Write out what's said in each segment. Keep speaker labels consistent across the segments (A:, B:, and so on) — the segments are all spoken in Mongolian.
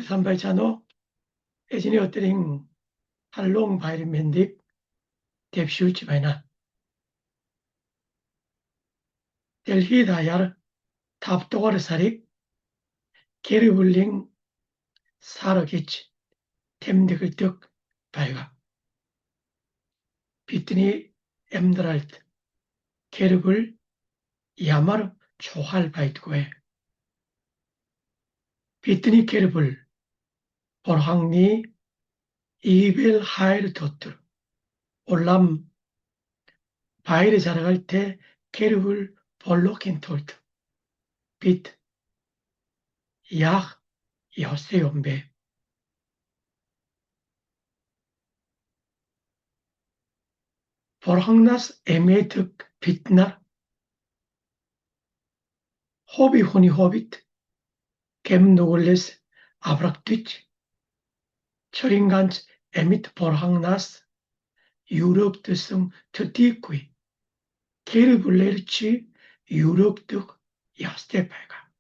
A: sampai chano ejini otering halong bairi mendik tepshuch baina. Delhi dayar taptogar sarik keribulling saragich temdigiltuk bayga. Bitni emdralt keribul yamar çohal baydgoe. Bitni keribul borhangni 이빌 하이르 도트 올람 바이르 자라갈 때 케르불 볼로킨 톨트 빛 약 여세연배 보랑나스 에메득 빛나 호비 호니 호빗 겜 노글레스 아브락티치 철인간스 에미트 보랑나스 유럽 드승 트티쿠이 케르불레르치 유럽 득 야스테파가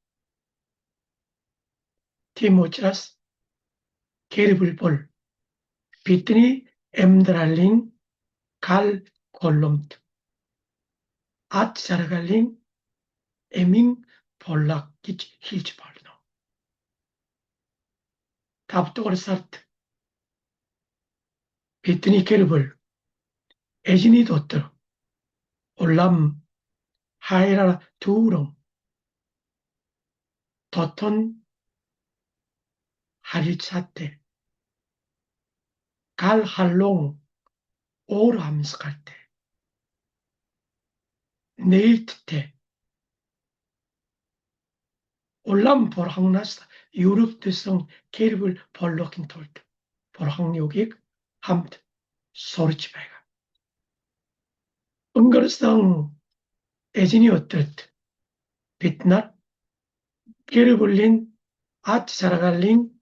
A: 티모차스 케르불볼 비트니 엠드랄링 갈 콜롬트 앗 자라갈링 에밍 볼락기치 힐치발노 답도르사트 비트니 케르불 에지니 도트 올람 하이라 두롱 도톤 하리차테 갈 할롱 오람스갈테 네일트테 올람 보랑나스 유럽 드성 케르불 볼로킨 톨트 보랑요객 함트 소르치바이가 은거르성 에지니 어뜨르트 빛나 케르불린 아치 자라갈린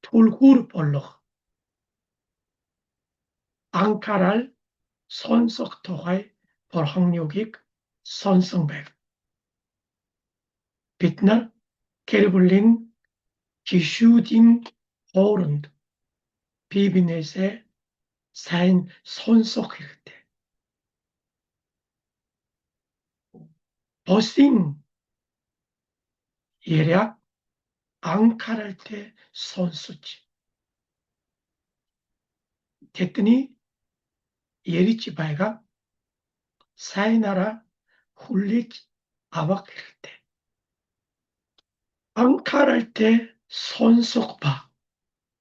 A: 툴후르 볼록 앙카랄 손석 토하이 보랑요객 손성백 빛나 케르불린 기슈딘 호른드 비비넷의 사인 손석일 때 버싱 예략 앙카랄 때 손수치 됐더니 예리치 바이가 사이나라 훌리치 아박일 때 앙카랄 때 손석바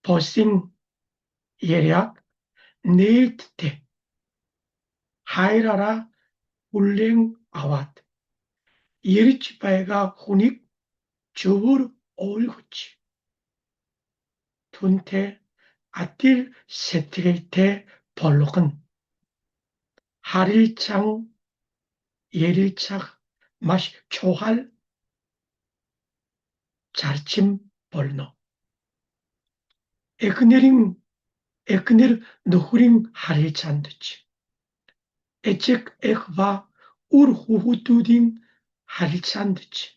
A: 버싱 예략 네일트 때 하이라라 훌랭 아왓 예리치 바이가 후닉 주부르 올구치 둔테 아틸 세트릴 때 벌록은 하릴창 예릴착 마시 초할 자르침 벌노 에크네르 노후링 하릴찬드치 에책 에크바 우르후후두딩 하릴찬드치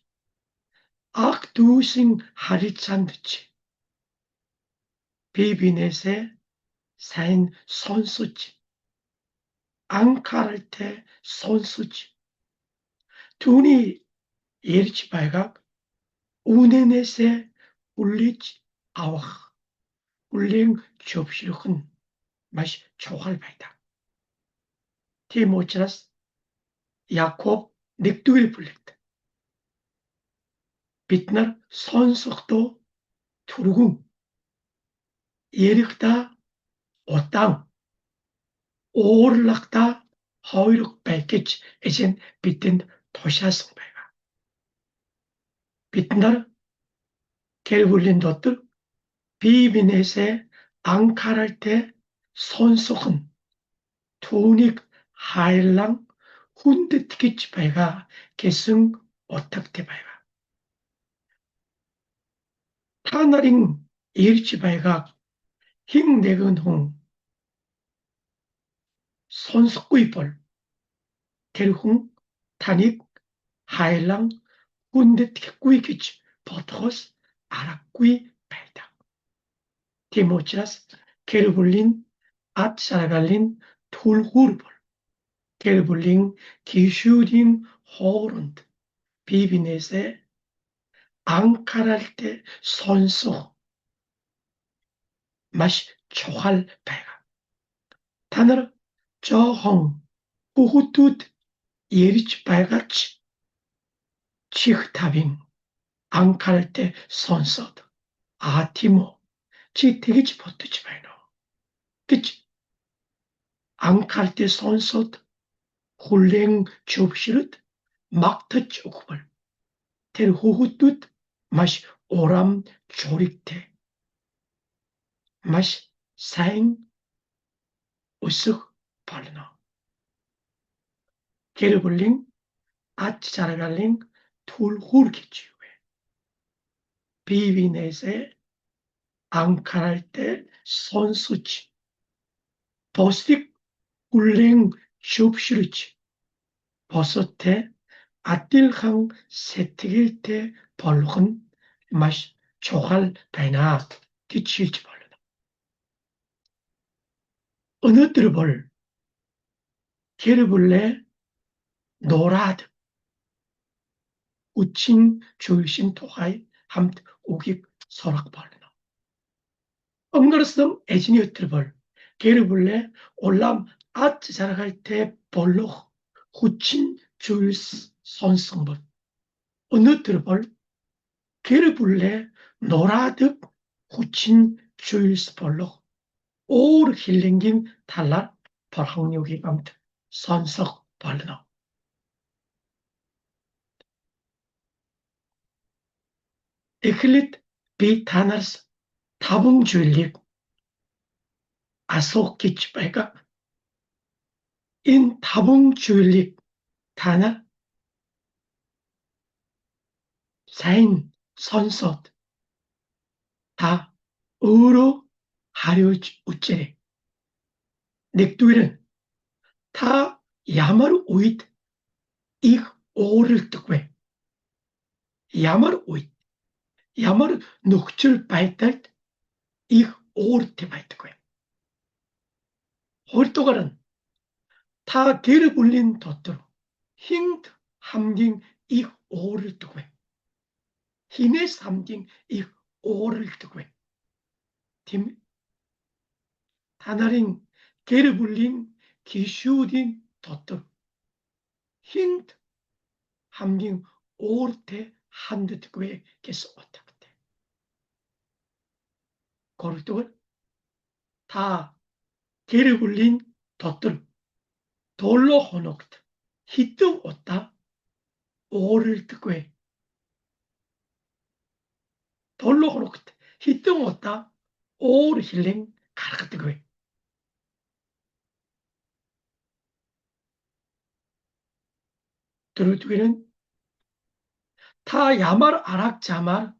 A: 악두싱 하릴찬드치 비비넷의 사인 손수치 앙카를 때 손수치 두니 예리치 발각 우네넷의 울리치 아와 울링 접시력은 맛이 초할바이다 티모차스 야콥 닉두일 블랙트 빛날 손석도 투르궁 예릭다 오땅 오르락다 허이룩 백기치 에젠 빛든 도시아성배가 빛날 겔불린 도들 비비넷의 앙칼할 때 손속은 투닉 하일랑 훈드 티키치 바이가 계승 오탁테 바이가 타나링 예리치 바이가 힝내근홍 손석구이벌 델홍 타닉 하일랑 훈드 티키꾸이키치 버터스 아락구이 바이다 Timotheus 게르불린 앗사라갈린 툴후르볼 게르불린 기슈딘 호론드 비비넷의 앙카랄 때 선소 마시 초할 배가 단어로 저홍 부후뚜 예리치 배가치 치흐타빙 앙카랄 때 선소드 아티모 치 되게치 버티지 마이노 그치 앙카랄 때 선소드 훌랭 좁시릇 막터 쪼급을 텔 후후뚜 마시 오람 조릭테 마시 사행 우쓱 발나 게르블링 아치자라갈링 툴후르키치우에 비비넷에 앙카랄 때 선수치 버스틱 굴랭 슈프시르치 버섯테 아틸항 세트길 때 벌룩은 마시 조할 배나 기치일지 벌르다 어느 들을 게르블레 노라드 우칭 조유심 토하이 함트 우깁 서락 벌르나 엉거르스덤 에지니어트벌 게르블레 올람 아트 자라갈 때 벌룩 후친 조유스 선성법 어느 들벌 게르블레 노라드 후친 조유스 벌룩 오르 힐링긴 탈락 벌학력이 감트 선석 벌르나 에클릿 비타나스 타붕주일릭 아소키치바이가 인 타붕주일릭 타나 사인 선석 다 의로 하려 우째레 넥두일은 타 야마르 오잇 이 오를 뜨괴 야마르 오잇 야마르 녹줄 바이탈 이 오르테 바이트괴 홀또가는 타 게르 불린 덧들어 힝드 함깅 이 오를 뜨괴 히네스 함깅 이 오를 뜨괴 팀 다나링 게르 불린 기슈딘 덧들어 힝드 함깅 오르테 한드 뜨괴 게스 오타그테 고르또가 다 게르 불린 덧들어 돌로 호녹트 히뜸 옷다 오를 뜨괴 돌로 호녹트 히뜸 옷다 오르 힐링 가르가 뜨괴 드루트괴는 타 야말 아락 자말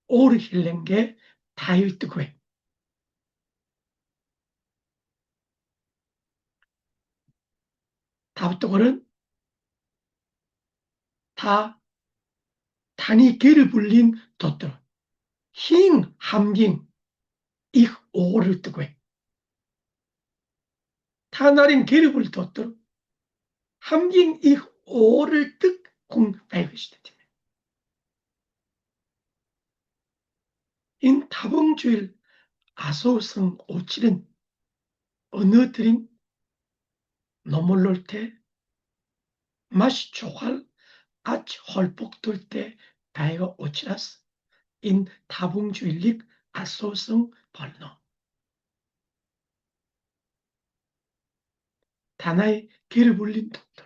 A: 오르 힐링게 다일 뜨괴 답도거는 타 단이 게르 불린 덧들어 힝 함깅 이 오를 뜨괴 타나린 게르 불 덧들어 함깅 이 오를 뜻공 바이브시다 인 타봉주일 아소성 오칠은 어느 들인 너물놀 때 마시 조할 아치 헐복 돌때 바이가 오치라스 인 타봉주일릭 아소성 벌너 다나의 길을 불린 독들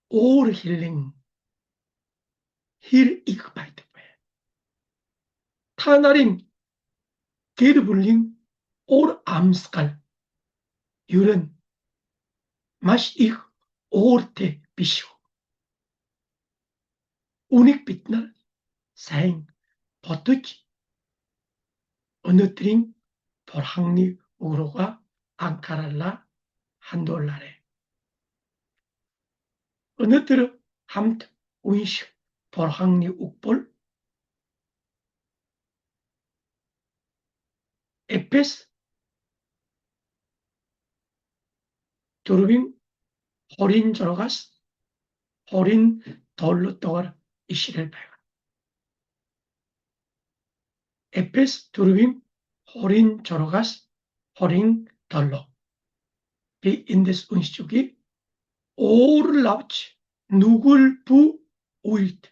A: 오르 힐링 힐 이크바이트 타나린 길을 불린 오르 암스칼 유른 마시 이 오르테 비쇼 우닉 빛날 사행 버투치 어느 들인 벌항리 우로가 앙카랄라 한돌라레 어느 들은 함트 운시 벌항리 욱볼 에페스 두루빙 호린 저러가스 호린 덜루떠가라 이시를 배가 에페스 두루빙 호린 저러가스 호린 덜로 비 인데스 운시쪽이 오르라우치 누굴 부 우일트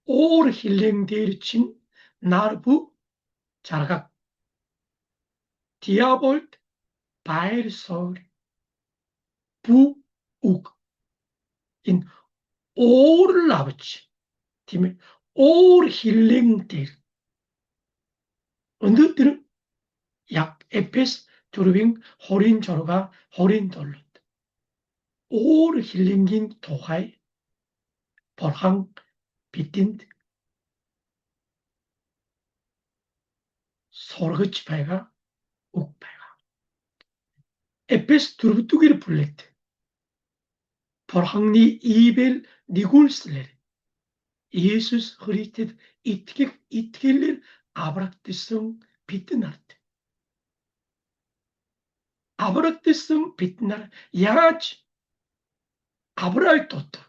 A: 오르 힐랭데르친 나르부 자라각 디아볼트 바이르솔 부욱 인 오르라우치 팀에 오르 힐랭데르 언더들은 약 에페스 두루빙 호린 저로가 호린 돌lut 오르 힐랭긴 도하이 벌항 비틴드 소르그치 바이가 욱 바이가 에페스 두루부뚜기를 불랬트 벌항니 이벨 니굴슬레 예수스 흐리테드 이트길릴 아브락티성 비트나르트 아브락티성 비트나르 야치 아브랄 토트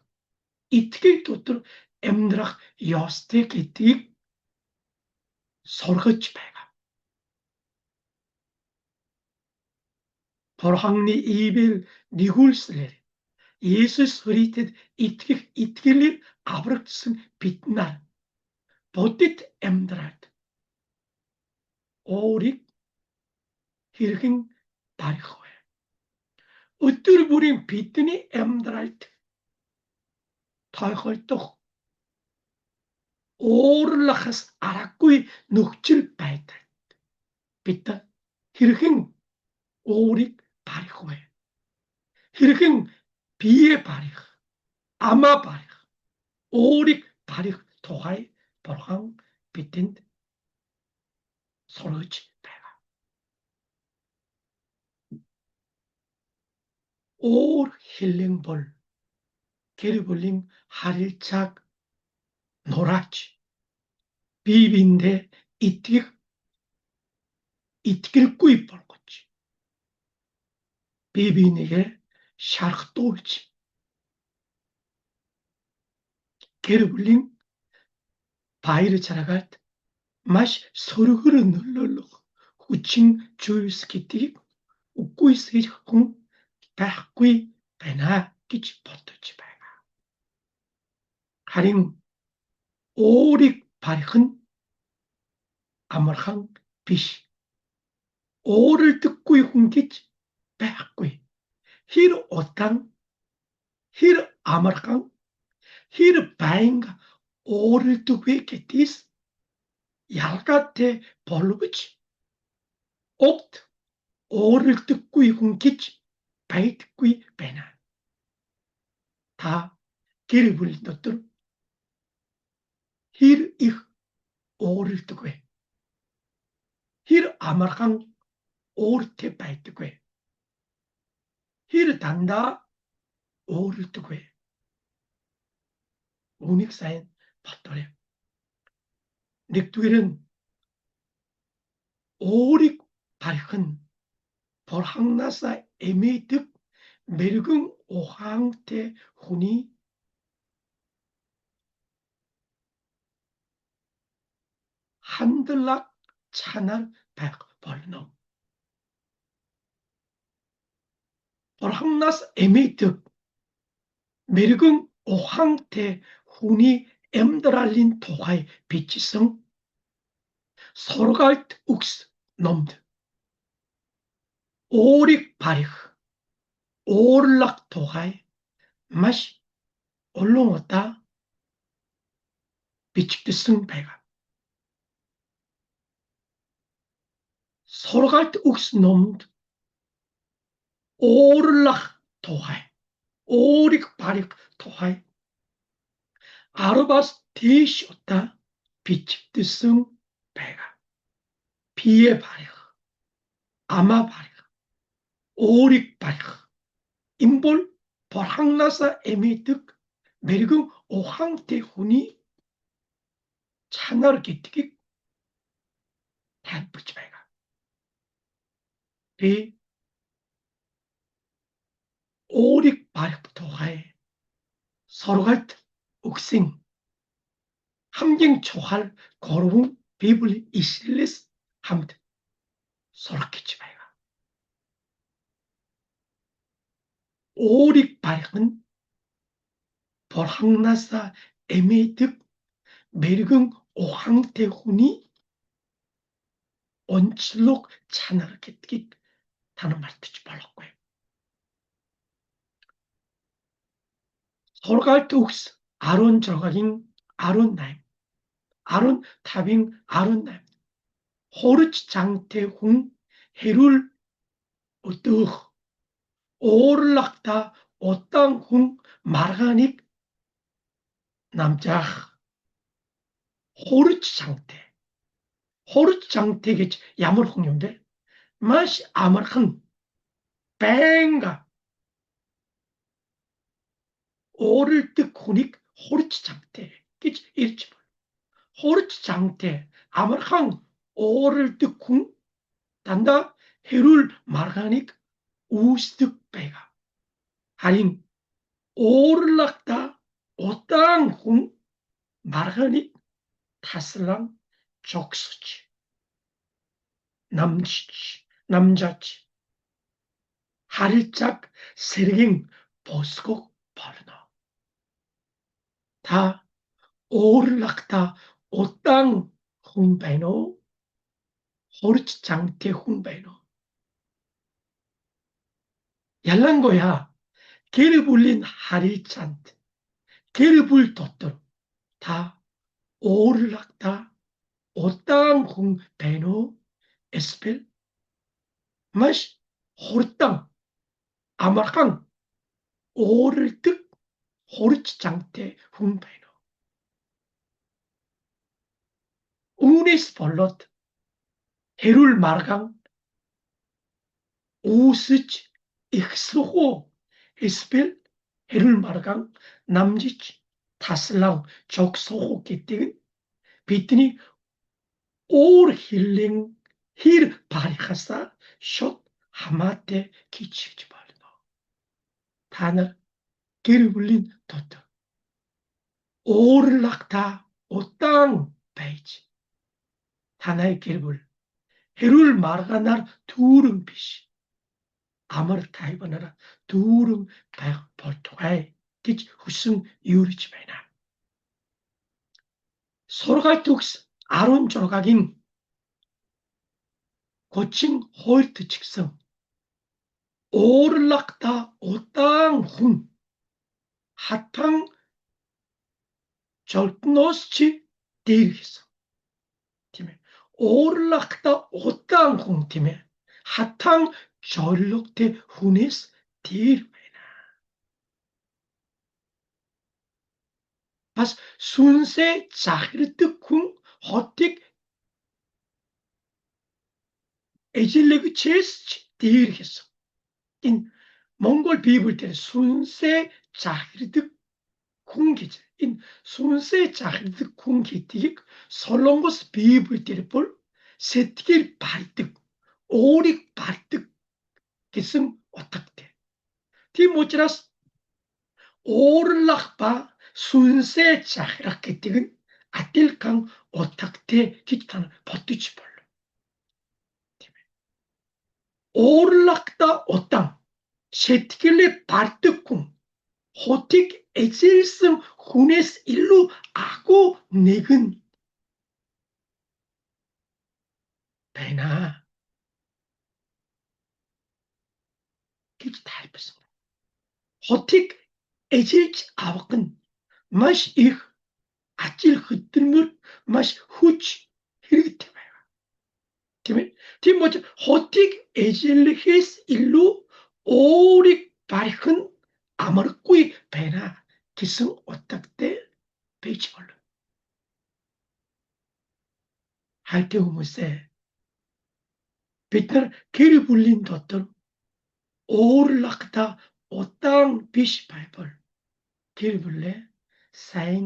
A: 이트길 토트 엠드락 요스테 기틱 소르그치 바이가 벌항니 이벨 니굴슬레 예수스 흐리테드 이트길릴 아브락티성 비트나르 보티트 엠드랄트 오릭 히르킹 바리호에 으뜨르 부린 비트니 엠드랄트 타이헐떡 오르라카스 아라꾸이 눅질 바이트 비트 히르킹 오릭 바리호에 히르킹 비에 바리호 아마 바리호 오릭 바리호 토하이 벌항 비틴 소르치 배가 올 힐링볼 게르볼링 하릴착 노라치 비빈데 이тгэл 꾸이 볼거지 비빈에게 샤르토치 게르볼링 바이르 차라갈 마시 소르그르 눌러러 후칭 주스키티 웃고 세이콩 바꾸이 베나 끼치 버터치 바가 하링 오릭 바리흔 아머항 비시 오를 듣고 hun기치 바꾸이 히르 오탕 히르 아머항 히르 바인가 오를 듣고 게티스 얄가테 볼루치 옥트 오를 듣고 hun기치 바이트고 베나 다 길을 불린 것들 히르 이 오를 듣고 히르 아머항 오르테 바이트고 히르 단다 오를 듣고 우닉사인 바토레 닉두일은 오릭 바리흔 벌항나사 에메득 메르긍 오항테 훈이 한들락 차날 백 벌놈 벌항나사 에메득 메르긍 오항테 훈이 엠드랄린 토가이 비치성 소르갈트 욱스 놈드 오릭 바리흐 오르락 토가이 마시 올롱었다 비치크성 배가 소르갈트 욱스 놈드 오르락 토가이 오릭 바리흐 토가이 아르바스 디시었다 비치크성 배가 비에 바리흐 아마 바리흐 오릭 바리흐 임볼 벌항나사 에미득 메르금 오항테 훈이 차나르 게티기 탈부치 바이가 би өөрийг барих тухай сургалт өгсөн хамгийн чухал 3 Библийн ишлэлээс хамт сурах гэж байгаа. Өөрийг барих нь Бурханаас эмээдэг мэрэгэн ухаантай хүний онцлог чанар гэдгийг та нар мартаж болохгүй. Сургаалт өгс 16-гийн 18, 15-ийн 18. Хурж чангатай хүн хэрүүл өдөөх уурлахта удаан хүн маргааныг намжаах. Хурж чангатай. Хурж чангатай гэж ямар хүн юм бэ? Маш амархан байнга уурладаг хүнийг хурж чангатай гэж ирж байна. Хурж чангатай амархан уурладаг хүн дандаа хэрүүл маргааныг үүсдэг байгаа. Харин уурлахта удаан хүн маргааныг таслан зогсож намжаач харилцааг сэргэн босгох болно. Та уурлахта удаан хүн байна уу? Хурж чангатай хүн байна уу? Ялангуяа гэр бүлийн харилцаанд гэр бүл дотор та уурлахта удаан хүн байна уу? Эсвэл маш хурдан амархан уурладаг хурж чангатай хүн байна уу? Үүнээс болоод хэрүүл маргаан үүсэж ихсэх үү? Эсвэл хэрүүл маргаан намжиж таслан зогсох уу гэдэг нь бидний уур хилэн хэр барихасаа шууд хамаатай гэж хэлж байна. Та нар гэр бүлийн дотор уурлахта удаан байж танай гэр бүл хэрүүл маргаанаар түүрэн биш амар тайванаар дүүрэн байх болтугай гэж хүсэн юурж байна. Сургаалт өгс 16-гийн 32-т ч гэсэн уурлахта удаан хүн хатан жолтноос чи дээр гэсэн. Тийм ээ. Уурлахта удаан хүн тийм ээ. Хатан жоллогтой хүнээс дээр байна. Бас сүнсээ захирдаг хүн хотыг эжилэгчээс ч дээр гэсэн. Энэ Монгол Библиэлд сүнсээ захирдаг хүн гэж энэ сүнсээ захирдаг хүн гэдгийг Солонгос Библиэлд бол сэтгэл барьдаг, өөрийг барьдаг гэсэн утгатай. Тийм учраас уурлах ба сүнсээ захирах гэдэг нь адилхан утгатай гэж та бодож болно. Тийм ээ. Уурлахта удаан сэтгэлээ барьдаг хүн хотыг эзэлсэн хүнээс илүү агуу нэгэн байна гэж тайлбарсан. Хотыг эзэлж авах нь маш их ажил хөдөлмөр, маш хүч хэрэгтэй байна. Тийм ээ. Тийм учраас хотыг эзлэхээс илүү өөрийг барих нь амаргүй байна гэсэн утгатай байж болно. Хайртай хүмүүсээ бид нар гэр бүлийн дотор уурлахта удаан биш байвал гэр бүлээ сайн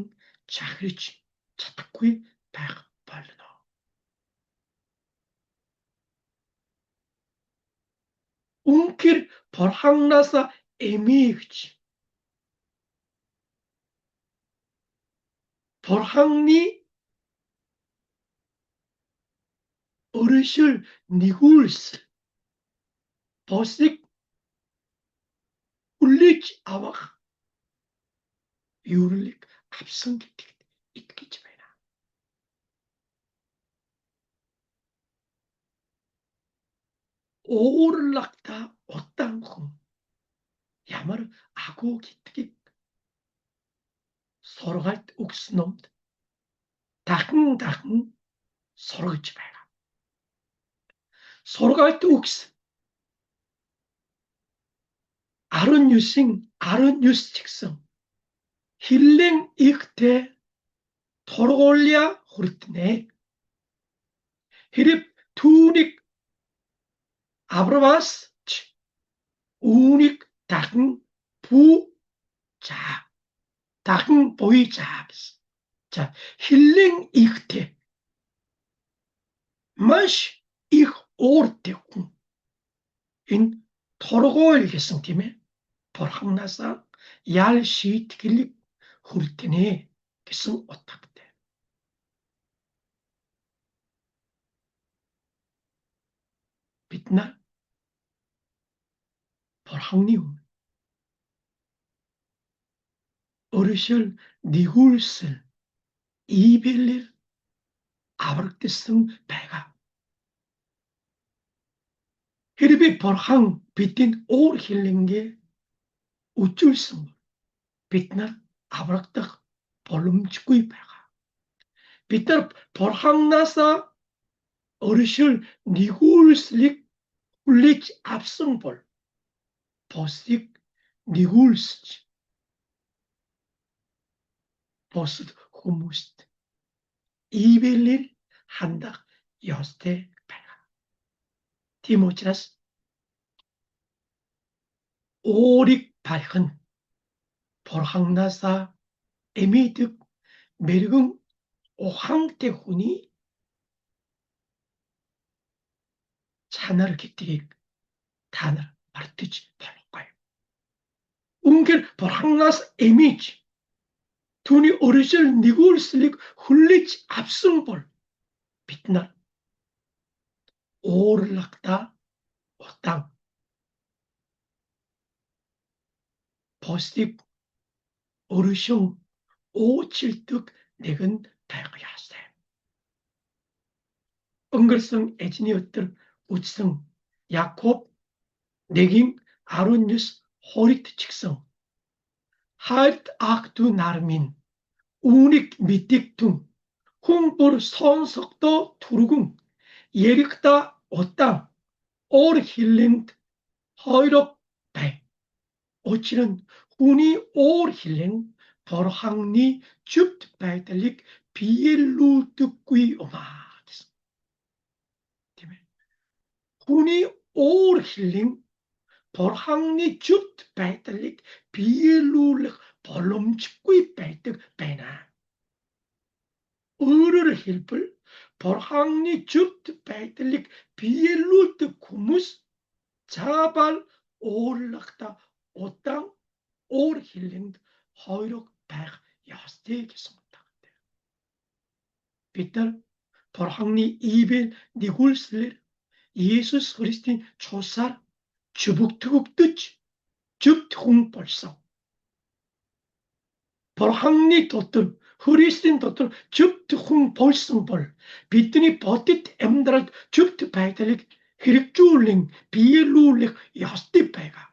A: захирч чадахгүй байх болно. Үнэхээр Бурханнаас эмээгч Бурханы өрөшөл нэгүүлсэл босыг хүлээж авах юурлыг авсан гэдэгт итгэж байна. Уурлахта удаан хүн ямар агуу гэдгийг сургаалт өгсөн номд дахин сургаж байгаа. Сургаалт өгс 19-19 ч гэсэн хиллэн ихтэй тургууля хүртнэ. Хэрэг түүнийг авравас ч үүнийг дахин буй заа гэсэн. За хиллэн ихтэй маш их ууртай хүн энэ тургуул гэсэн тийм ээ. Бурханнаас ял шийтгэл хүртэнэ гэсэн утгатай. Бид нар Бурханы өмнө өрөшөл нэгүүлсэл иибэлэр аврагдсан байгаа. Хэрвээ Бурхан бидэнд уур хилэнгээ үзүүлсэн бол бид нар аврагдах боломжгүй байгаа. Бид нар Бурханнаас өрөшөл нэгүүлслийг хүлээж авсан бол босыг нэгүүлсэж босд хүмүүст иибэлэр хандах ёстой байгаа. Тийм учраас уурыг барих нь Бурханнаас эмээдэг мэрэгэн ухаантай хүний чанар гэдгийг та нар мартаж болохгүй. Үнэхээр Бурханнаас эмээж түүний өрөшөл нэгүүлслийг хүлээж авсан бол бид нар уурлахта удаан босыг өрөшөн уучлдаг нэгэн байх ёстой. Өнгөрсөн эзний өдөр үздэн Якоб 1:19-20-д ч гэсэн хайрт ах дүү нар минь үүнийг мэдэгдэн хүн бүр сонсохдоо түргэн ярихта удаан уур хилэнд хойрог бай. Учир нь хүний уур хилэн Бурханы чүвт байдлыг биелүүлдэггүй юмаа гэсэн. Тийм ээ. Хүний уур хилэн Бурханы чүвт байдлыг биелүүлэх боломжгүй байдаг байна. Өөрөөр хэлбэл Бурханы чүвт байдлыг биелүүлдэг хүмүүс заавал уурлахта удаан уур хилэнд хойрог байх ёстой гэсэн утгатай. Бид нар Бурханы иибэл нэгүүлслэр Есүс Христийн цусаар чүбэгдэж чүвт хүн болсон. Бурханы дотор Христийн дотор чүвт хүн болсон бол бидний бодит амьдралд чүвт байдлыг хэрэгжүүлэн биелүүлэх ёстой байгаа.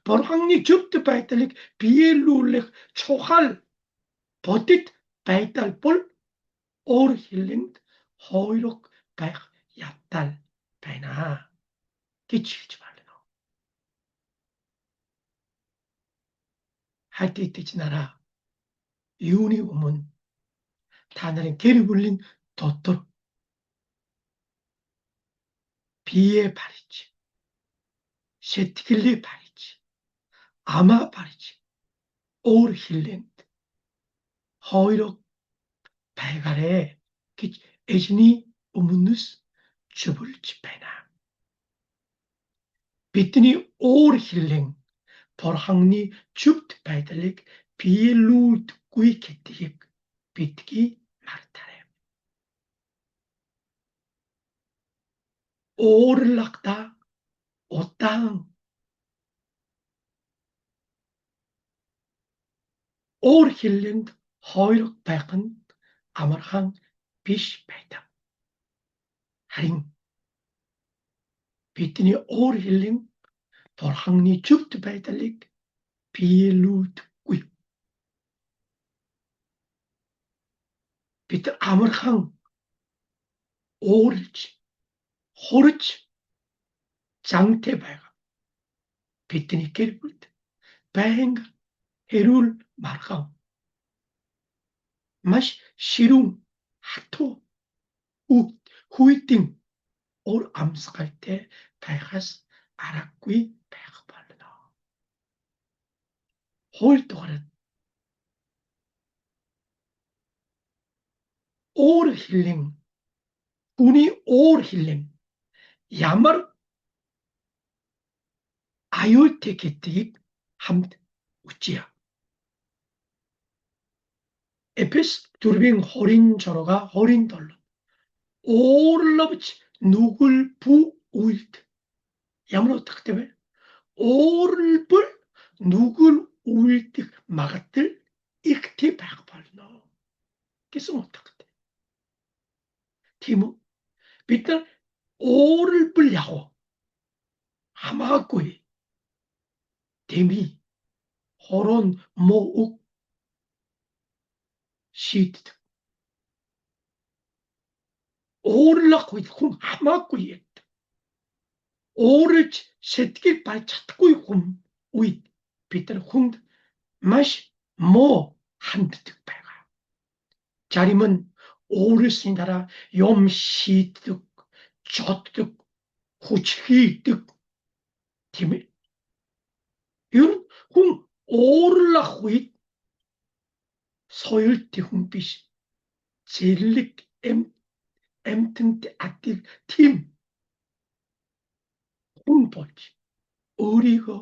A: Бурханы чүвт байдлыг биелүүлэх чухал бодит байдал бол уур хилэнд хойрог байх ятал байна гэж хэлж байна. Хатитич нараа юуны өмнө та нарын гэр бүлийн дотор бие барьж, сэтгэлээ барьж, амаа барьж, уур хилэнд хойрог байгаарэ гэж эзний өмнөөс чөбөлж байна. бидний өөр хэллэн Бурханы чүвд байдлыг биелүүлдэггүй гэдгийг бидгий мартаарай. Уурлахта удаан өөр хэллэнд хоёр байх нь амархан биш байдаг. Харин бидний өөр хэллэн Бурханы чүвд байдлыг биелүүлдэггүй. Бид амархан уурж, хурж зантай байгаа. Бидний гэр бүлд байнга хэрүүл маргав. Маш ширүүн хатуу хүйтэн ор амсгалтай байхаас аргагүй байх болно. Хоёрдугаар өөр хэллэн хүний өөр хэллэн ямар аюултай гэдгийг хамт үчье. Эпес 4:26-га 27. Уурлавч нүгэл бүү үйлд. Ямар утгатай вэ? Уурлбал нүгэл үйлдэх магадлал ихтэй байх болно гэсэн утгатай. Тийм үү? Бид нар уурлбал яг хамаагүй дэмий хорон муу үг шийддэг. Уурлах үед хүн хамаагүй яддаг. Уурж сэтгэл барьж чадахгүй хүн үед бид нар хүнд маш муу ханддаг байгаа. Зарим нь өөрөөсийн дараа юм шийддэг, чоддог, хүч хийдэг. Тийм ээ. Ер нь хүн уурлах үед соёлтой хүн биш. Зэрлэг эмтэнт адил тийм хүн болж өөрийгөө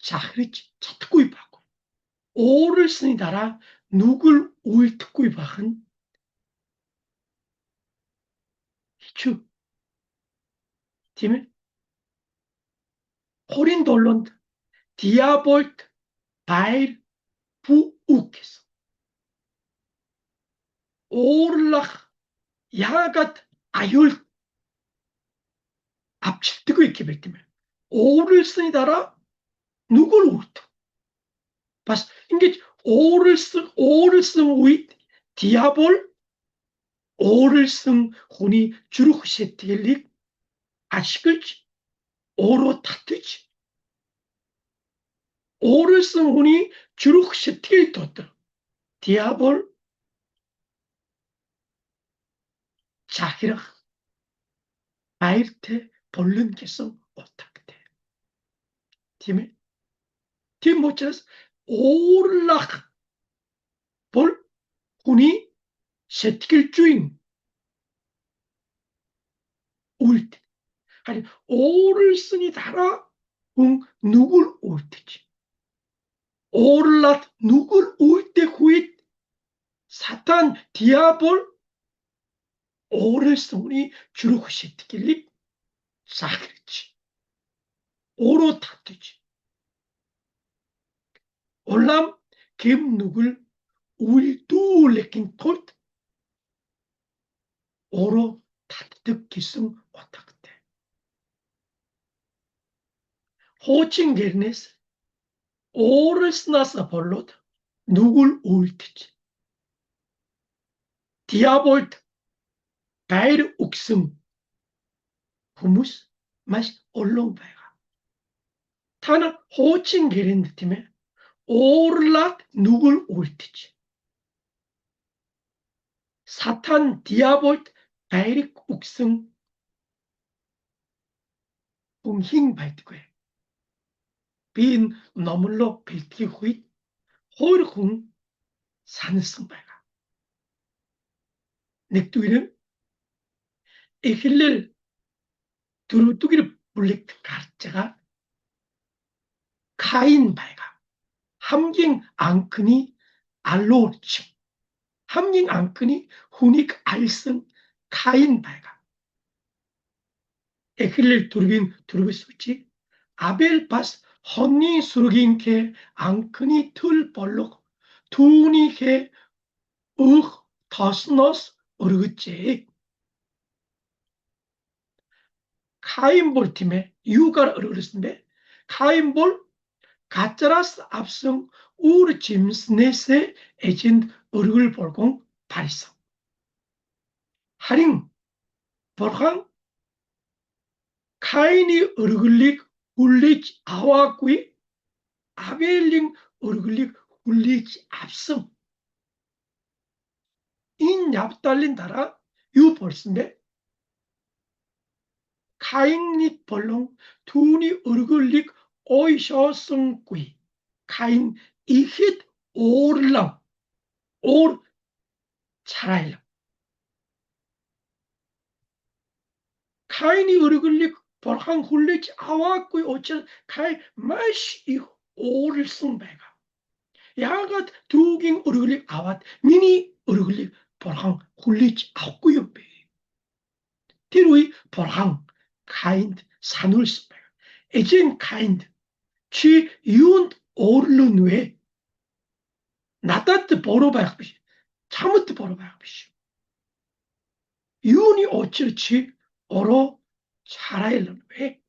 A: захирч чадахгүй байхгүй. Уурлсны дараа нүгэл үйлдэхгүй байх нь хэцүү. Тийм ээ. Хорин долоонд диаболд байр бүү үг гэсэн. Уурлах яагаад аюул авчилдаггүй гэвэл тийм ээ. Уурлсны дараа нүгэл үйлдэх. Бас ингэж уурлсан үед диабол уурлсан хүний зүрх сэтгэлийг ашиглаж өөрөө татж уурлсан хүний зүрх сэтгэл дотор диабол захирах байртай болон гэсэн утгатай. Тийм ээ. Тийм учраас уурлах бол хүний сэтгэл зүйн үйлд. Харин уурлсны дараа хүн нүгэл үйлдэж. Уурлаад нүгэл үйлдэх үед сатан диабол уурлсан хүний зүрх сэтгэлийг захирч өөрөө татж улам гэм нүгэл үйлдүүлэхийн тулд өөрөө татдаг гэсэн утгатай. Хуучин гэрнээс уурлснаас болоод нүгэл үйлдэж диаболд байр өгсөн хүмүүс маш олон байгаа. Та нар хуучин гэрэнд тийм ээ уурлаад нүгэл үйлдэж сатан диаболд байрыг өгсөн хүн хэн байдгүй. Би энэ номлоо бэлтгэх үед хоёр хүн саналсан байгаа. Нэгдүгээр нь Эхлэл 4-р бүлэгт гарч байгаа 카인 발가 함깅 앙크니 알로침 함깅 앙크니 후닉 알승 카인 발가 에클릴 두르긴 두르비수치 아벨 바스 헌니 수르긴 케 앙크니 틀 벌록 두니 케 더스너스 어르그제 카인볼 팀에 유가를 어르르는데 카인볼 가짜라스 압승 우르 짐스네세 에진 얼굴 볼공 바리성 하링 볼항 카인이 얼굴릭 훌리치 아와꾸이 아벨링 얼굴릭 훌리치 압승 인 얍달린 다라 유 볼스인데 카인이 벌렁 두니 얼굴릭 오이셔승꾸이 카인 이힛 오르랑 올 차라일랑 카인이 얼굴릭 벌항 훌리치 아와꾸이 오천 카인 마시 이 오를 승배가 야가 두깅 얼굴릭 아왓 미니 얼굴릭 벌항 훌리치 아꾸이업배 디루이 벌항 카인드 산울 승배가 에젠 카인드 취 윤 오르는 왜 나따트 보러봐야비시 참으트 보러봐야비시 윤이 어찌르치 어로 차라일런 왜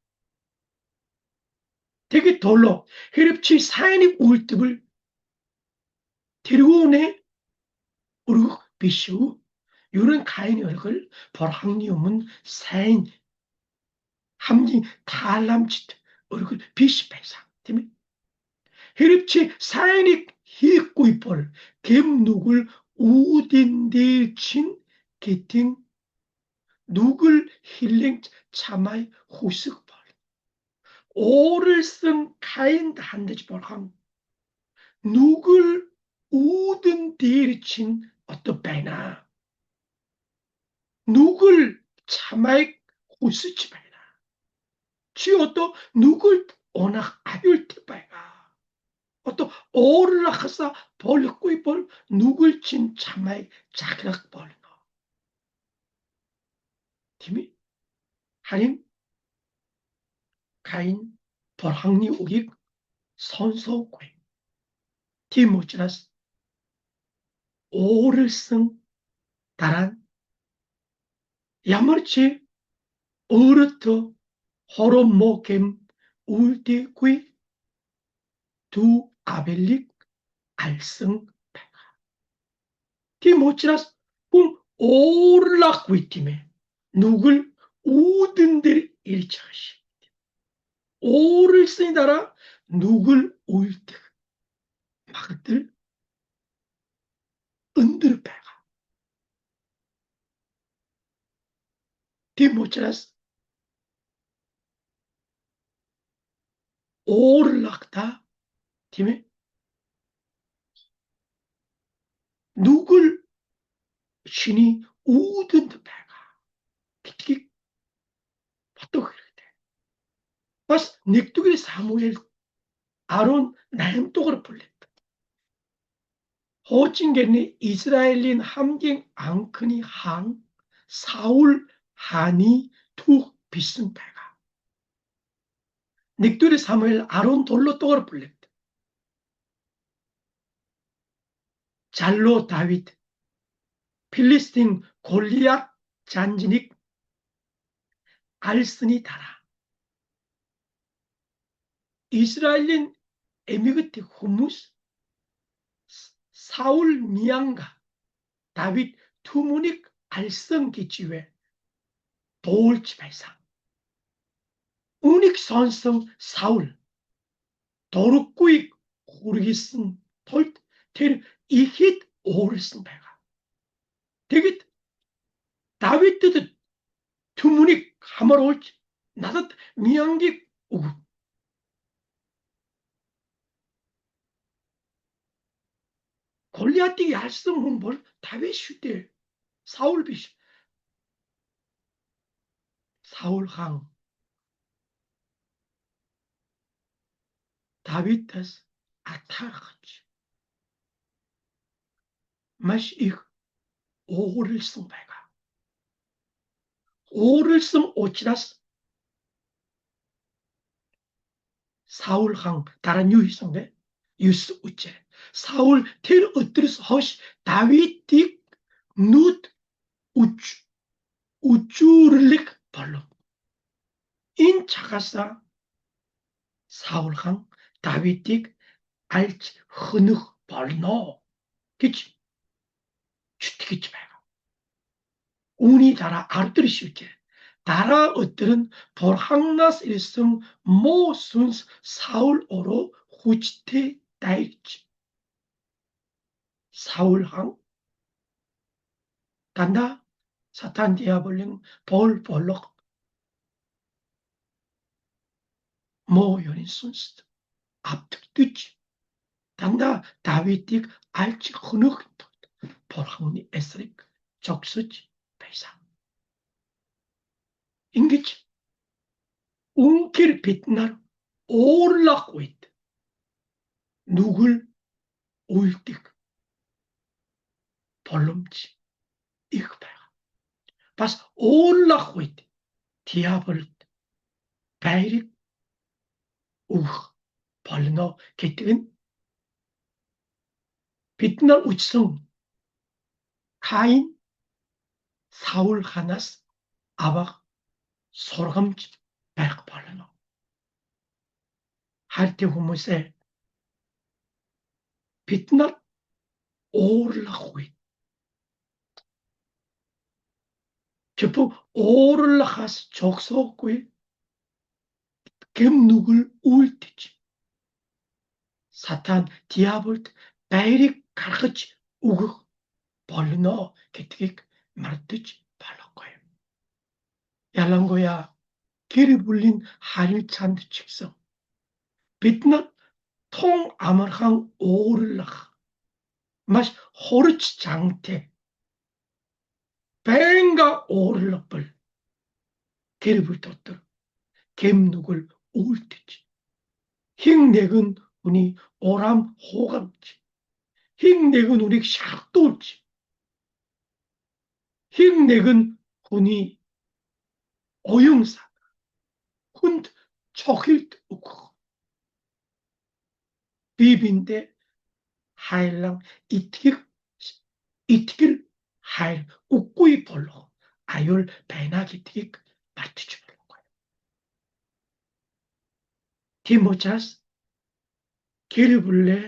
A: 되게 돌로 헤립치 사인이 울뜨을 데리고 오네 우르 비슈 유는 가인이 얼굴 벌항니움은 사인 함지 달람짓 얼굴 비시배상 때문에 헤립치 사인이 히꾸이볼 겜누굴 우딘딜친 게팅 누굴 힐링 참아이 후스벌 오를 쓴 카인 한대지 벌항 누굴 우든 딜친 어떠배나 누굴 참아이 후스치배나 지어도 누굴 오낙 아율티배가 어또 오르락하사 벌꾸이벌 누굴 친 참아이 자그락 벌너 팀이 하인 가인 벌항니 우기 선소괴 티모치라스 오를 쓴 다란 야머치 어르터 호르모겜 울티귀 두 아벨릭 알승 티모치라스 ум 오르락귀팀에 누굴 우든들 일차시 오를 쓰니다라 누굴 울트 막들 은들배가 티모치라스 오를락다 팀에 누굴 신이 우든배가 특히 어떻게 버스 닉두기 사무엘 아론 나임독으로 불렸다. 호칭겐이 이스라엘린 함경 앙크니 항 사울 하니 투 비승배가 닉두리 사무엘 아론 돌로독으로 불렸다. 잘로 다윗 필리스틴 골리앗 잔지닉 알스니 다라 이스라엘린 에미그티 후무스 사울 미양가 다윗 투무닉 알성기지회 도울치발상 우닉 선성 사울 도르꾸익 후르기슨 톨테르 이힛 오르슨 배가 되게 다윗도 투무닉 하마로 올지 나도 미양기 우구 골리앗이 얄승 뭘 다윗 슈대 사울 비시 사울 항 Давидаас атаархаж маш их уурилсан байгаа. Уурилсан учраас Саул хаан дараа нь юу хийсэн бэ? 9 үжээ. Саул тэр өдрөөс хойш Давидыг нүд үжүүрлэх болов. Энэ цагаасаа Саул хаан Давидыг альж хөнөх болно гэж читгэж байгаа. Үүний дараа ард шүжээ. Дараа өдөр нь Бурханаас ирсэн муу сүнс Саул руу хүчтэй дайрч Саул хаан дандаа Сатан диаволын бол болох муу ёрийн сүнст автагдж дандаа Давидыг альж хөнөх Бурханы эсрэг зогсож байсан. Ингэж үнэхээр бид нар уурлах үед нүгэл үлдэх боломж их байгаа. Бас уурлах үед диаволд байрыг өгөх болно гэдэг нь бид нар үжсэн Каин Саул ханаас авах сургамж байх болно. Хайртай хүмүүсээ бид нар уурлах үед зөвхөн уурлахаас зогсоогүй гэм нүгэл үлдэж Сатан диаволд байрыг гаргаж өгөх болно гэдгийг мартаж болохгүй. Ялангуяа гэр бүлийн харилцаанд ч гэсэн бид нар тун амархан уурлах маш хурж чангатай байнга уурлах бол гэр бүл дотор гэм нүгэл үлдэж хэн нэгэн хүний урам хугамж хэн нэгэн үнийг шахдуулж хэн нэгэн хүний уянса хүнд цохилт өгөх бие биендээ хайлан итгэл хайр үгүй болох аюул байна гэдгийг мартаж болохгүй. Тийм учраас гэр бүлээ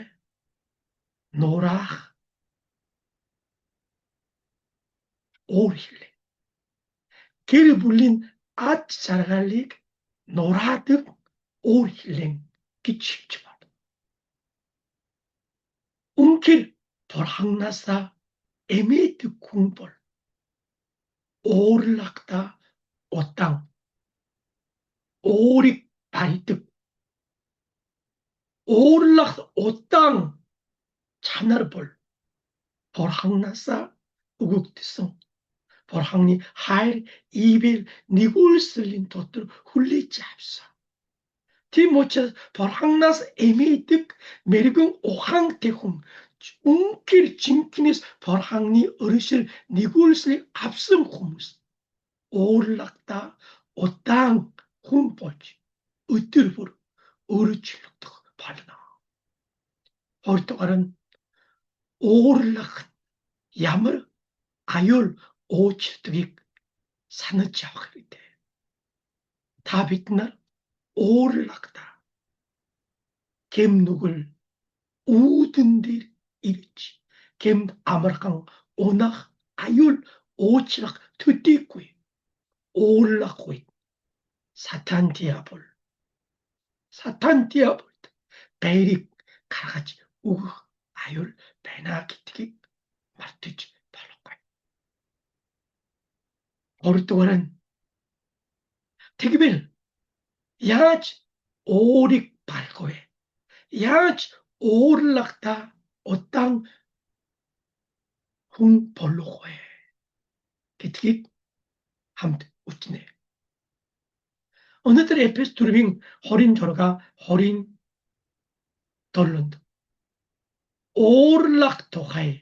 A: нураах уур хэлээ. Гэр бүлийн ад жаргалыг нураадаг уур хэлэн гэж хэлж байна. Үнэхээр Бурханнаасаа эмээдэг хүн бол уурлахдаа удаан уурыг барьдаг. Уурлах удаан чанар бол Бурханнаасаа өгөгдсөн. Бурханы хайр ивэл нэгүүлслийн дотор хүлээж авсан. Тийм учраас Бурханаас эмээдэг мэрэгэн ухаантай хүн үнэхээр жинкнээс Бурханы өршил нэгүүлслийг авсан хүмүүс уурлахдаа удаан хүн болж өдөр бүр өөрчлөгдөх болно. Хоёрдугаар нь уурлах ямар аюул уучлалыг санаж явах хэрэгтэй. Та бид нар уурлахдаа гэм нүгэл үүдэн дээр ирж гэм амархан унах аюул уучлах төдийгүй уурлах үед Сатан диаволд байрыг гаргаж өгөх аюул байна гэдгийг мартаж болохгүй. Гуравдугаар нь тэгвэл яаж уурыг барих вэ? Яаж уурлахдаа удаан хүн болох вэ гэдгийг хамт үзнэ. Өнөөдөр Эфес 4-ийн 26-27 돌론도 오르락 도하이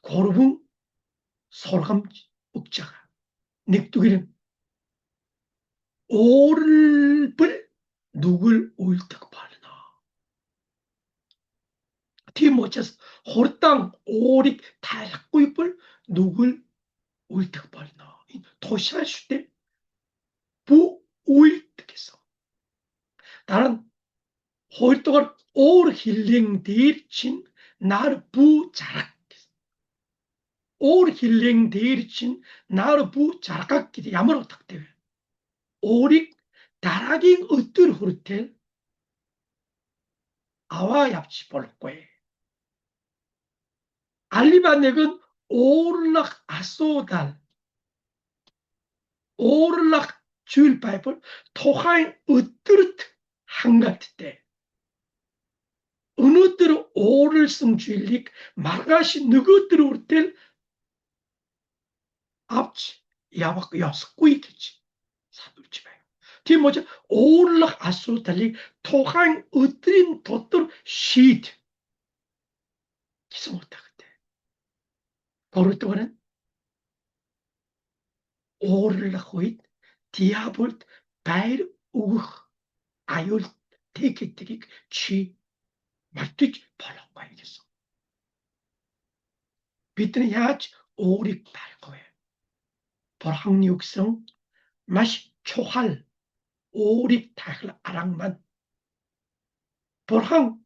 A: 고르붕 솔감 욱자가 넥두기는 오를불 누굴 울딱 바르나 티모체스 호르땅 오릭 달꾸이불 누굴 울딱 바르나 도시하실 때부 울딱했어 다른 호르떡을 올 힐링 디르친 나를 부 자락 올 힐링 디르친 나를 부 자락기디 야마로 탁대회 오릭 다락인 어떤 후르텔 아와 얍치 볼거에 알리바넥은 오르락 아소달 오르락 주일 바이블 토하인 으뜨르트 한가트 때 어느들은 오를 승 주일릭 말가시 누구들을 우르텔 앞치 야박 야스꾸이겠지 사둘지 봐요. 뒤에 뭐죠? 오르락 아소달릭 토하인 으뜨린 도들 시트 기스 못하 그때 고를 동안은 오르락 호잇 디아볼 바이르 우흐 아율 테이크테릭 취 말뚝 벌렁 이겠어. 비트는 야치 오리 발거에 벌항 육성 마시 초할 오리 타글 아랑만 벌항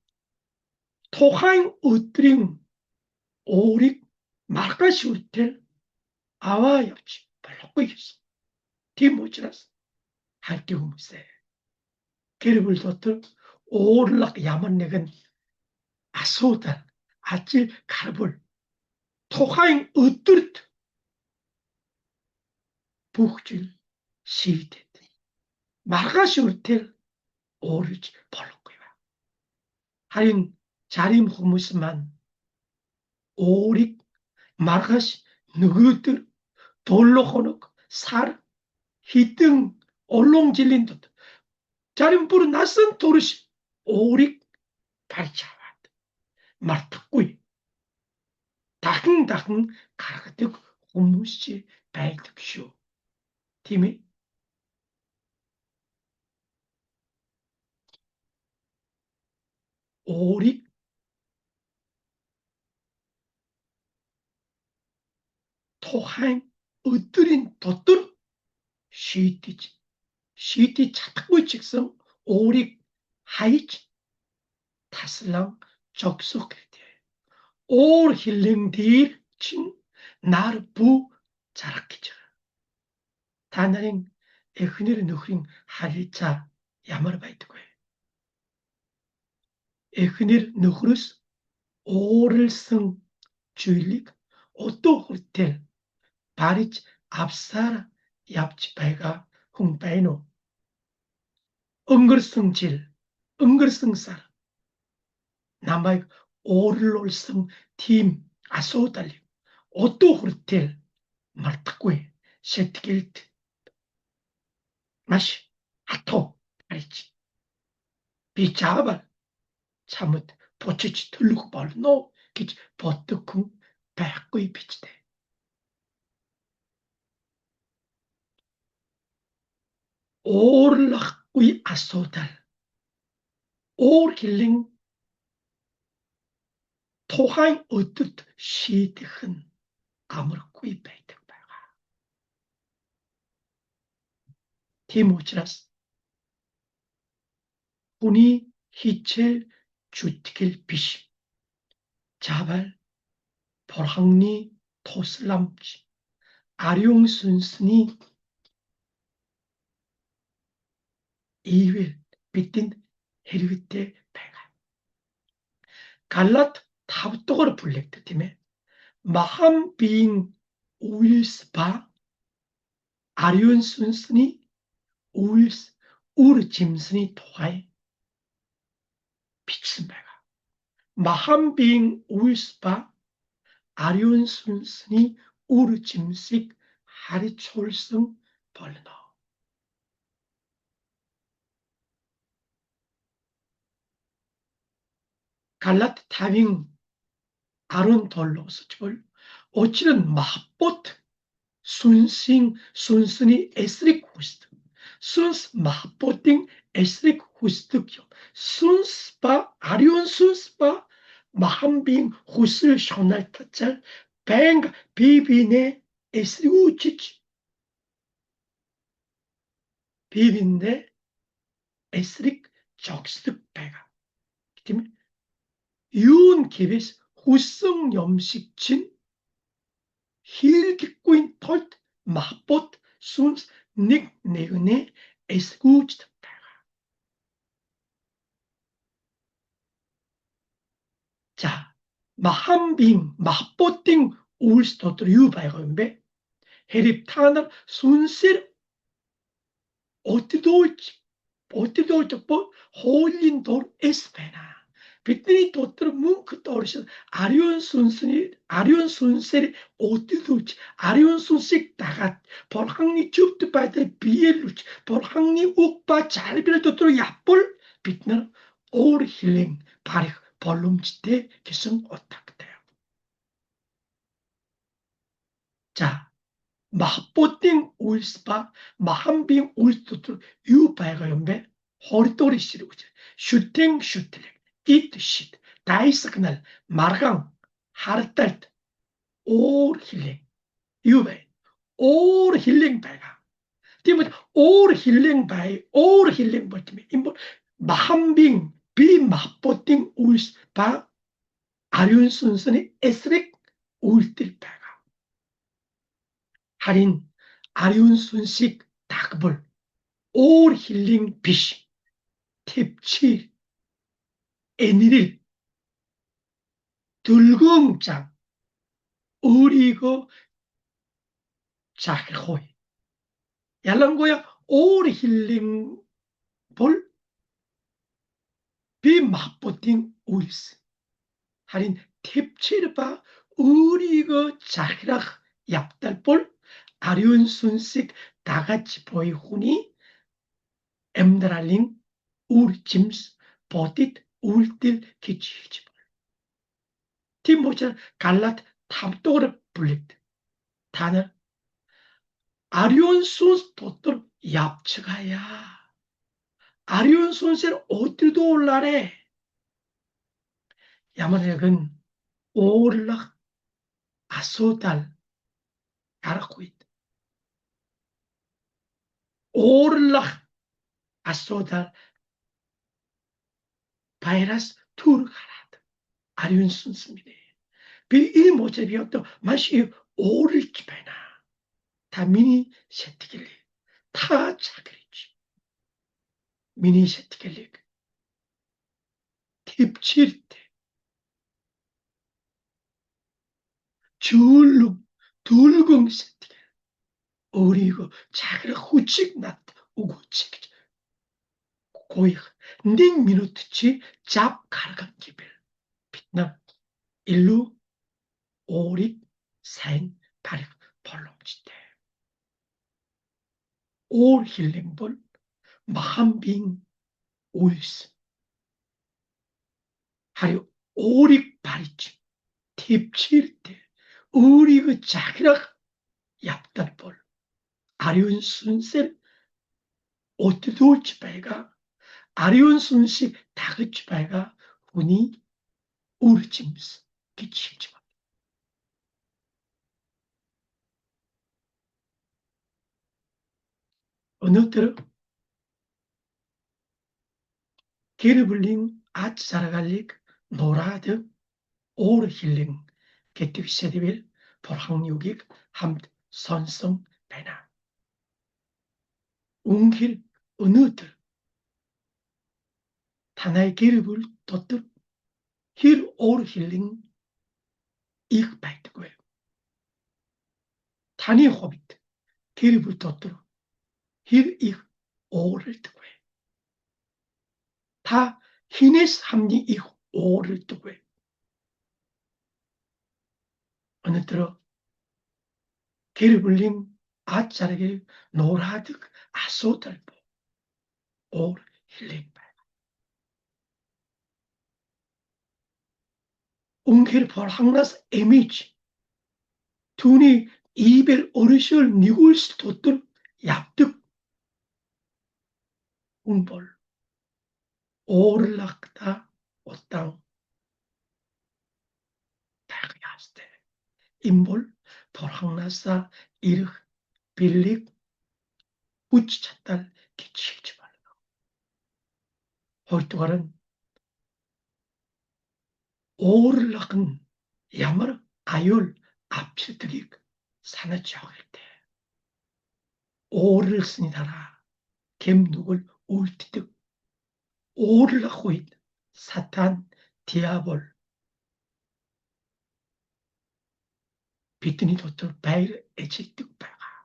A: 토하인 으뜨링 오리 말까시 우리텔 아와 옆치 벌렁 이겠어. 디모지라스 할게 없세. 게르블 도트 오르락 야만넥은 아소단 아찔 가르볼 토하인 으뜨르트 북질 시det 마가시 우르텔 오르지 벌렁거야 하린 자림 후무스만 오릭 마가시 누구들 돌로호노 살 히등 얼롱질린 듯 자림 부르 낯선 도르시 오릭 발차와 말탁구이 다흥다흥 가르득 후무시 발득쇼 팀이 오릭 토하인 으뜨린 도뜰 시티지 시티 차탁구이 직성 오릭 하이치 타슬랑 적속했대 올 힐링딜 친 나르 부 자라키자 다나링 에흐니르 누흐링 하리차 야마르 바이트고에 에흐니르 누흐르스 오를 승 주일릭 오또 호텔 바리치 앞사라 얍치 바이가 홍바이노 응거승질 응거승살 남바이 오를롤승 팀 아소달리 오또 호텔 말타꾸에 셰트길트 마시 하토 바리치 비자발 참ut 보치치 들르고 발노 기치 버뜨쿵 백구이 비치대 오르락구이 아소달 오르힐링 토하인 어뜻 시드흔 아무르구이 베이득바가 디모치라스 훈이 히첼 주티길 비시 자발 벌항니 토슬람치 아룡순스니 이윌 비틴 헤르위테 베가 갈랏 타부토거를 블랙트 팀에 마함 비잉 우일스바 아리온순스니 우일스 우르짐스니 토하이 비친베가 마함 비잉 우일스바 아리온순스니 우르짐식 하리촐승 벌너 갈라트 타빙 아론 돌로서볼 어찌는 마봇 순순히 에스릭 후스트 순스 마보팅 에스릭 후스트요 순스바 아리온 순스바 마함빙 후스를 쇼날 타짤 뱅 비비네 에스릭 우치치 비빈데 에스릭 적스득 배가 유은 기베스 후성 염식친 힐기꾸인 털트 마봇 순스 닉 네그네 에스구치드 배가 자 마함빙 마보팅 울스토트 유바이가 은배 헤립 타너 순실 어디도올지 뭐 홀린 돌 에스페나 бидний дотор мөнх дооршил ариун сүнсээр өдөлж ариун сүнсийг дагаад бурханы зөвхт байдлыг биелүүлж бурханы үг ба залбирал дотор явбал бид нар өөр хэлэн барих боломжтой гэсэн утгатай. За 마보팅 울스 바 마함빙 울스 дотор юу байгаа юм бэ? Хордоор ишрэг гэж. 슈팅 슈틀렉 ит шит дайсагнал марган хардалт өөр хэлэн юу вэ? Өөр хэлэн байгаа. Тийм үү? Өөр хэлэн бай. Өөр хэлэн болт юм. Энэ 마함빙 би 마보팅 울스 바 아륜 순순히 에스렉 울들 байгаа. харин ариун сүнсийг дагбал өөр хэллийн биш төвчээр энэрэл дүлгөөн зам өөрийгөө захирах уу. ялангуяа өөр хэллийн бол би 마보팅 울с харин төвчээр ба өөрийгөө захирах явдал бол ариун сүнсийг дагаж буй хүний амьдралын үр жимс бодит үйлдэл гэж хэлж байна. Тийм учраас Галат 5 дугаар бүлэгт та нар ариун сүнс дотор явцгаая. ариун сүнсээр өдөрдүүлээрэй. ямар нэгэн уурлах асуудал гарахгүй. уурлах асуудал 바이러스 투르 гараад ариун сүнс минь. Би энэ 모습이 одоо маш их өөрлөж байна. Та миний сэтгэлийг та чагрич. миний сэтгэлийг төвчээртэй. дүлгэн сэтгэл. өөрийгөө чаграх хүчийг над өгөөч гэж. гоих 1 минут чи зав гаргах гэвэл бид нар илүү өөрийг сайн барих боломжтой. өөр хэлэн бол 마함빙 울스 харин өөрийг барьж төвчээртэй өөрийгөө захирах явдал бол ариун сүнсээр өдөлж байгаа ариун сүнсийг дагаж байгаа хүний үр жимс гэж хэлж байна. өнөөдөр гэр бүлийн аж жаргалыг нураад өөр хэлэн гэдэг сэдвээр бурхан югийг хамт сонсон байна. үнэхээр өнөөдөр танай гэр бүл дотор хэр өөр хэлэн их байдаггүй. таны хувьд гэр бүл дотор хэр их өөрлөдөггүй. та хинээс хамгийн их өөрлөдөггүй. өнөөдөр гэр бүлийн аж жаргалыг нураадаг асуудал өөр хэлэн байна. Үнэхээр Бурханаас эмээж түүний 입을 өрөшөөр нэгүүлс дотор явдаг хүн бол уурлахдаа удаан байх ёстой. Энэ бол Бурханаас ирэх бэлэг хүч чадал гэж хэлж байна. Хоёрдугаар нь уурлах нь ямар аюул авчирдгийг санаж явах хэрэгтэй. Уурлсны дараа гэм нүгэл үлддэг. Уурлах үед сатан, диавол бидний дотор байр эзэлдэг байгаа.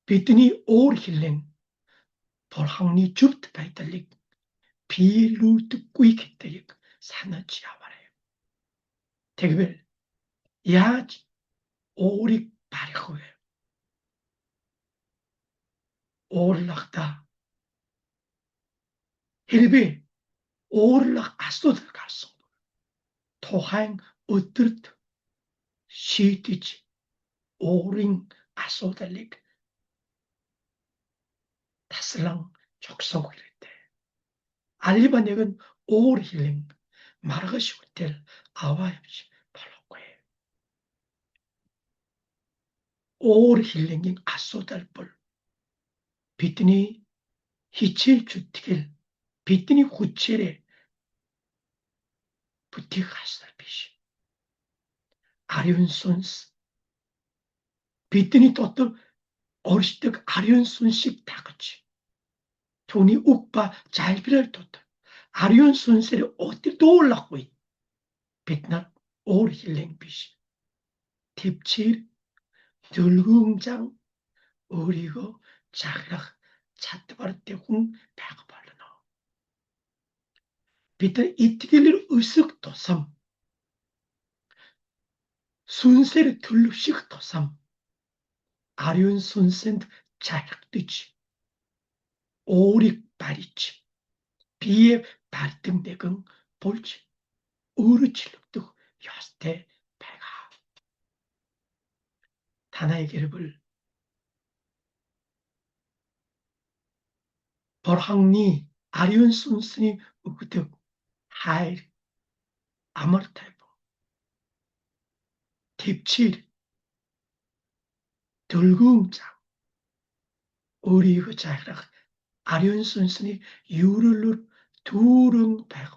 A: Бидний уур хилэн Бурханы зөвхт байдлыг биелүүлдэггүй гэдгийг санаж яваарай. Тэгвэл яаж уурыг барих вэ? Уурлахдаа хэрвээ уурлах асуудал гарсан тухайн өдөрт шийдэж уурын асуудлыг таслан зогсоох хэрэгтэй. Алива нэгэн уур хилэн маргаш үтэл аваа явж болохгүй. Уур хилэнгийн асуудал бол бидний хичээл зүтгэл бидний хүчээрээ бүтээх асуудал биш. Ариун сүнс бидний дотор оршдог ариун сүнсийг дагаж түүний үг ба залбирал дотор ариун сүнсээр удирдуулах үед бид нар уур хилэн биш. Тэвчээр дүлгүүн зан өөрийгөө захирах чадвартай хүн байх болно. Бид нар итгэлээр өсөх тусам сүнсээр төлөвшөх тусам ариун сүнсэнд чархдаж өөрийг барьж бие барьдаг нэгэн болж өөрчлөгдөх ёстой байгаа. Танай гэр бүл Бурханы ариун сүнсний өгдөг хайр, амар тайван, тэвчээр, дүлгүүн зан өөрийгөө захирах ариун сүнсний юурэлөр түүрэн байх